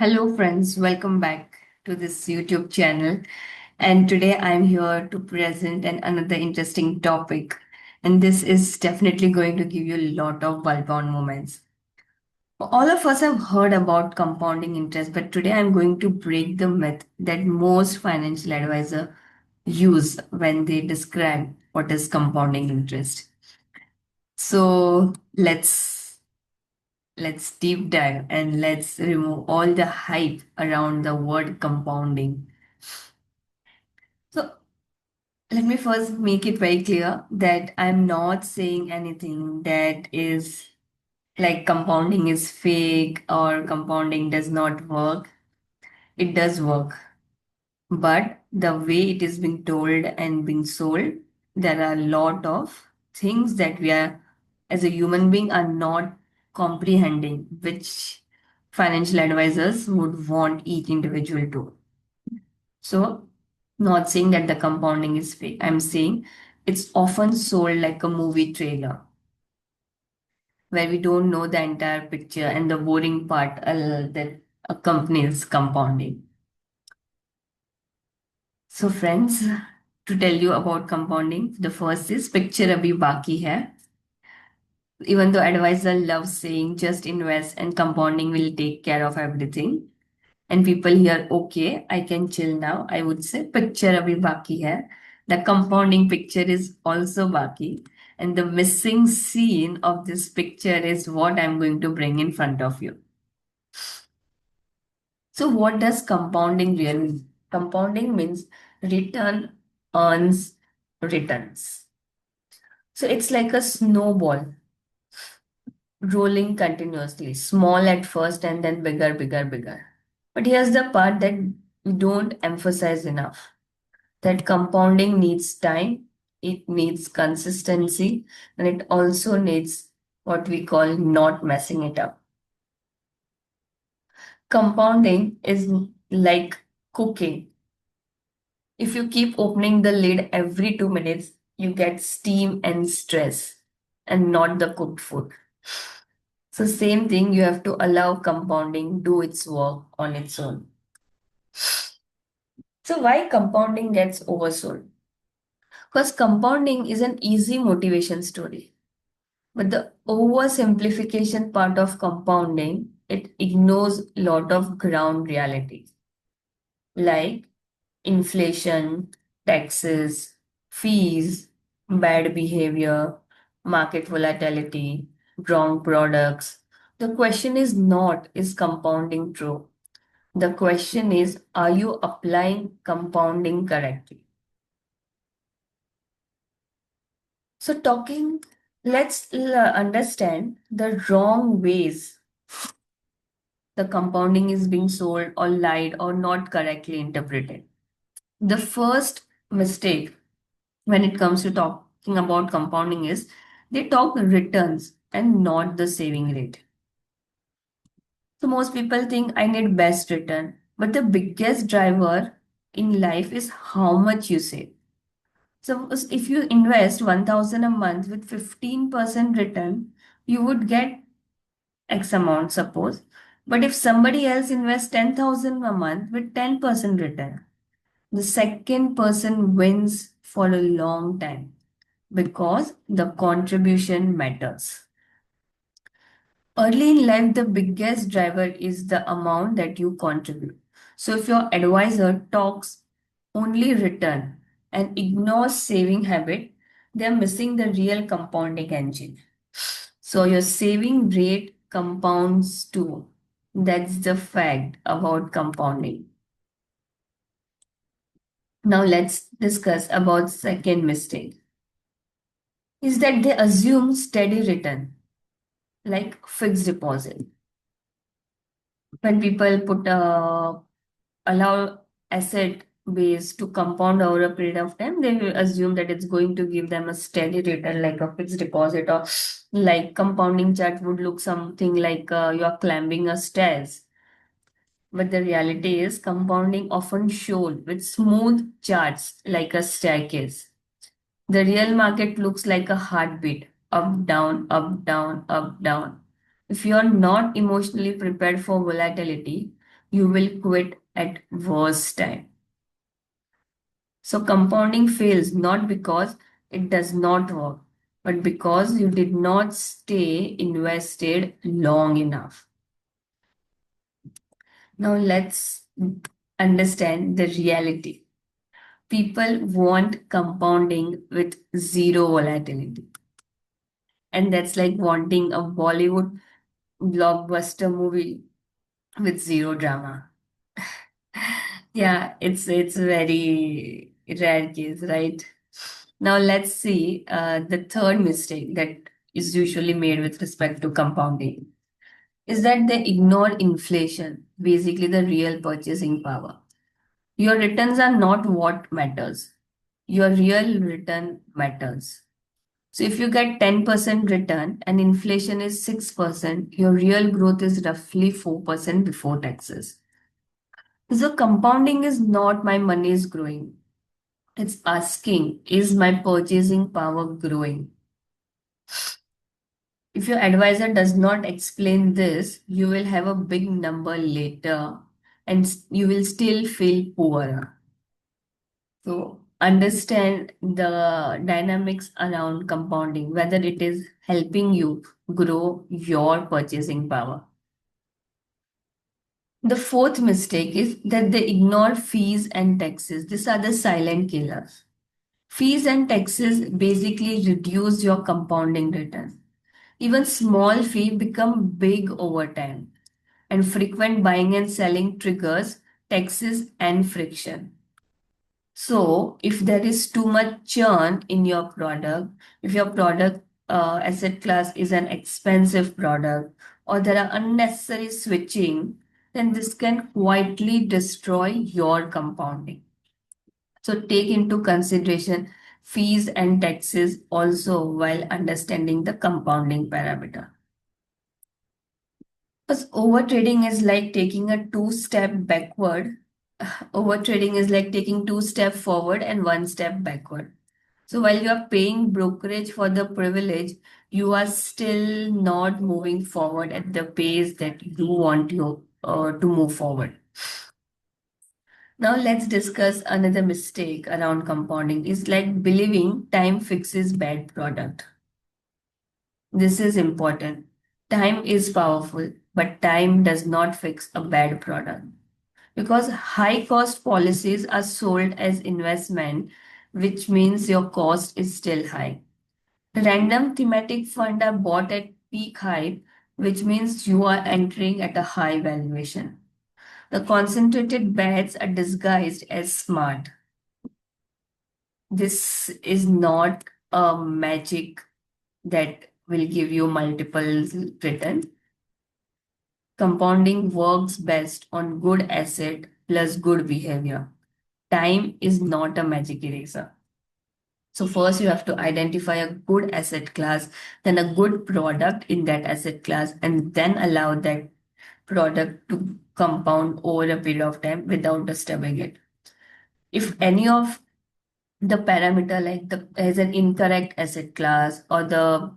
Hello, friends. Welcome back to this YouTube channel. And today I'm here to present another interesting topic. And this is definitely going to give you a lot of bulb-on moments. All of us have heard about compounding interest, but today I'm going to break the myth that most financial advisors use when they describe what is compounding interest. So let's deep dive and let's remove all the hype around the word compounding. So, let me first make it very clear that I'm not saying anything that is like compounding is fake or compounding does not work. It does work. But the way it is being told and being sold, there are a lot of things that we are, as a human being, are not comprehending, which financial advisors would want each individual to. So, not saying that the compounding is fake. I'm saying it's often sold like a movie trailer where we don't know the entire picture and the boring part that accompanies compounding. So, friends, to tell you about compounding, the first is picture abhi baki hai. Even though advisor loves saying just invest and compounding will take care of everything, and people hear, okay, I can chill now, I would say, picture abhi baki hai. The compounding picture is also baki. And the missing scene of this picture is what I'm going to bring in front of you. So, what does compounding really mean? Compounding means return earns returns. So, it's like a snowball rolling continuously, small at first and then bigger, bigger, bigger. But here's the part that we don't emphasize enough, that compounding needs time, it needs consistency, and it also needs what we call not messing it up. Compounding is like cooking. If you keep opening the lid every 2 minutes, you get steam and stress and not the cooked food. So same thing, you have to allow compounding do its work on its own. So why compounding gets oversold? Because compounding is an easy motivation story. But the oversimplification part of compounding, it ignores a lot of ground realities like inflation, taxes, fees, bad behavior, market volatility, wrong products. The question is not, is compounding true? The question is, are you applying compounding correctly? So, let's understand the wrong ways the compounding is being sold or lied or not correctly interpreted. The first mistake when it comes to talking about compounding is they talk returns and not the saving rate. So most people think I need best return, but the biggest driver in life is how much you save. So if you invest 1000 a month with 15% return, you would get X amount, suppose. But if somebody else invests 10,000 a month with 10% return, the second person wins for a long time because the contribution matters. Early in life, the biggest driver is the amount that you contribute. So if your advisor talks only return and ignores saving habit, they're missing the real compounding engine. So your saving rate compounds too. That's the fact about compounding. Now let's discuss about second mistake. Is that they assume steady return like fixed deposit. When people allow asset base to compound over a period of time, they will assume that it's going to give them a steady return like a fixed deposit, or like compounding chart would look something like you are climbing a stairs. But the reality is compounding often shown with smooth charts like a staircase. The real market looks like a heartbeat, up, down, up, down, up, down. If you're not emotionally prepared for volatility, you will quit at worst time. So compounding fails not because it does not work, but because you did not stay invested long enough. Now let's understand the reality. People want compounding with zero volatility. And that's like wanting a Bollywood blockbuster movie with zero drama. Yeah, it's a very rare case, right? Now let's see the third mistake that is usually made with respect to compounding is that they ignore inflation, basically the real purchasing power. Your returns are not what matters. Your real return matters. So if you get 10% return and inflation is 6%, your real growth is roughly 4% before taxes. So compounding is not my money is growing. It's asking, is my purchasing power growing? If your advisor does not explain this, you will have a big number later and you will still feel poorer. So understand the dynamics around compounding, whether it is helping you grow your purchasing power. The fourth mistake is that they ignore fees and taxes. These are the silent killers. Fees and taxes basically reduce your compounding return. Even small fee become big over time, and frequent buying and selling triggers taxes and friction. So, if there is too much churn in your product, if your product asset class is an expensive product, or there are unnecessary switching, then this can quietly destroy your compounding. So, take into consideration fees and taxes also while understanding the compounding parameter. Because overtrading is like taking a two-step backward. Overtrading is like taking two steps forward and one step backward. So while you are paying brokerage for the privilege, you are still not moving forward at the pace that you want to move forward. Now let's discuss another mistake around compounding. Is like believing time fixes bad product. This is important. Time is powerful, but time does not fix a bad product. Because high cost policies are sold as investment, which means your cost is still high. Random thematic fund are bought at peak hype, which means you are entering at a high valuation. The concentrated bets are disguised as smart. This is not a magic that will give you multiples return. Compounding works best on good asset plus good behavior. Time is not a magic eraser. So first you have to identify a good asset class, then a good product in that asset class, and then allow that product to compound over a period of time without disturbing it. If any of the parameter like the has an incorrect asset class or the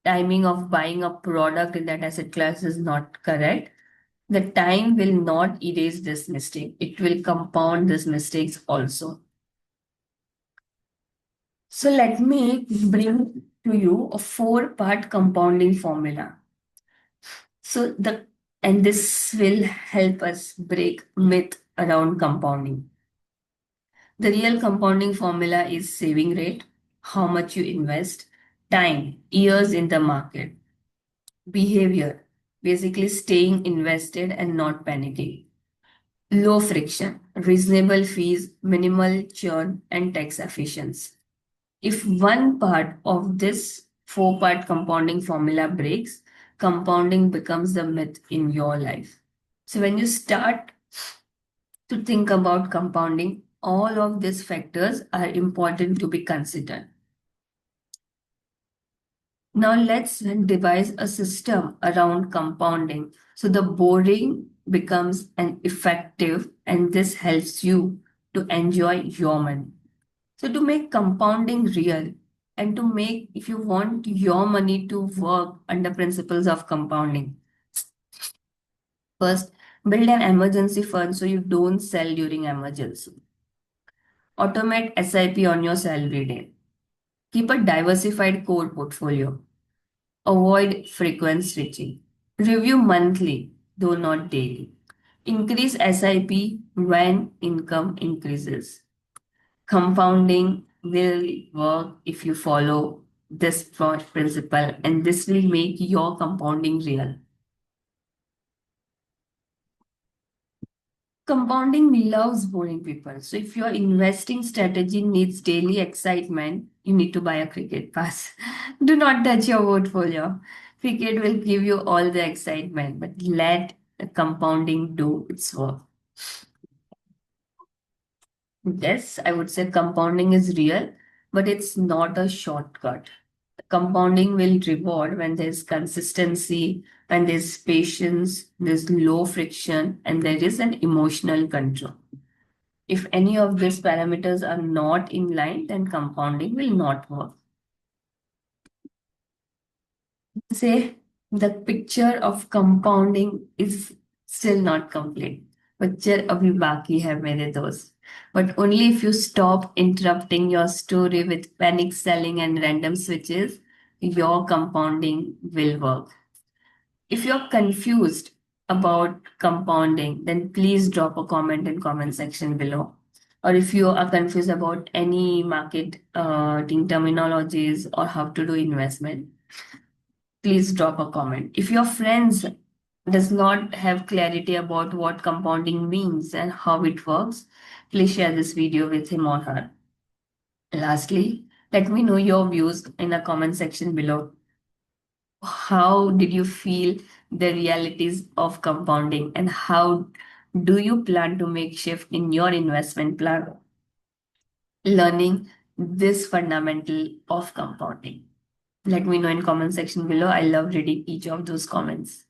timing of buying a product in that asset class is not correct, the time will not erase this mistake. It will compound these mistakes also. So let me bring to you a four-part compounding formula. So and this will help us break myth around compounding. The real compounding formula is saving rate, how much you invest, time, years in the market, behavior, basically staying invested and not panicking. Low friction, reasonable fees, minimal churn, and tax efficiency. If one part of this four-part compounding formula breaks, compounding becomes the myth in your life. So when you start to think about compounding, all of these factors are important to be considered. Now let's devise a system around compounding. So the boring becomes an effective, and this helps you to enjoy your money. So to make compounding real and to make, if you want your money to work under principles of compounding, first Build an emergency fund so you don't sell during emergency. Automate SIP on your salary day. Keep a diversified core portfolio. Avoid frequent switching. Review monthly, though not daily. Increase SIP when income increases. Compounding will work if you follow this principle, and this will make your compounding real. Compounding loves boring people. So if your investing strategy needs daily excitement, you need to buy a cricket pass. Do not touch your portfolio. Cricket will give you all the excitement, but let the compounding do its work. Yes, I would say compounding is real, but it's not a shortcut. Compounding will reward when there's consistency, when there's patience, there's low friction, and there is an emotional control. If any of these parameters are not in line, then compounding will not work. Say the picture of compounding is still not complete. Picture abhi baki hai mere dost. But only if you stop interrupting your story with panic selling and random switches, your compounding will work. If you're confused about compounding, then please drop a comment in comment section below. Or if you are confused about any market terminologies or how to do investment, please drop a comment. If your friends does not have clarity about what compounding means and how it works, please share this video with him or her. Lastly, let me know your views in the comment section below. How did you feel the realities of compounding and how do you plan to make shift in your investment plan learning this fundamental of compounding? Let me know in comment section below. I love reading each of those comments.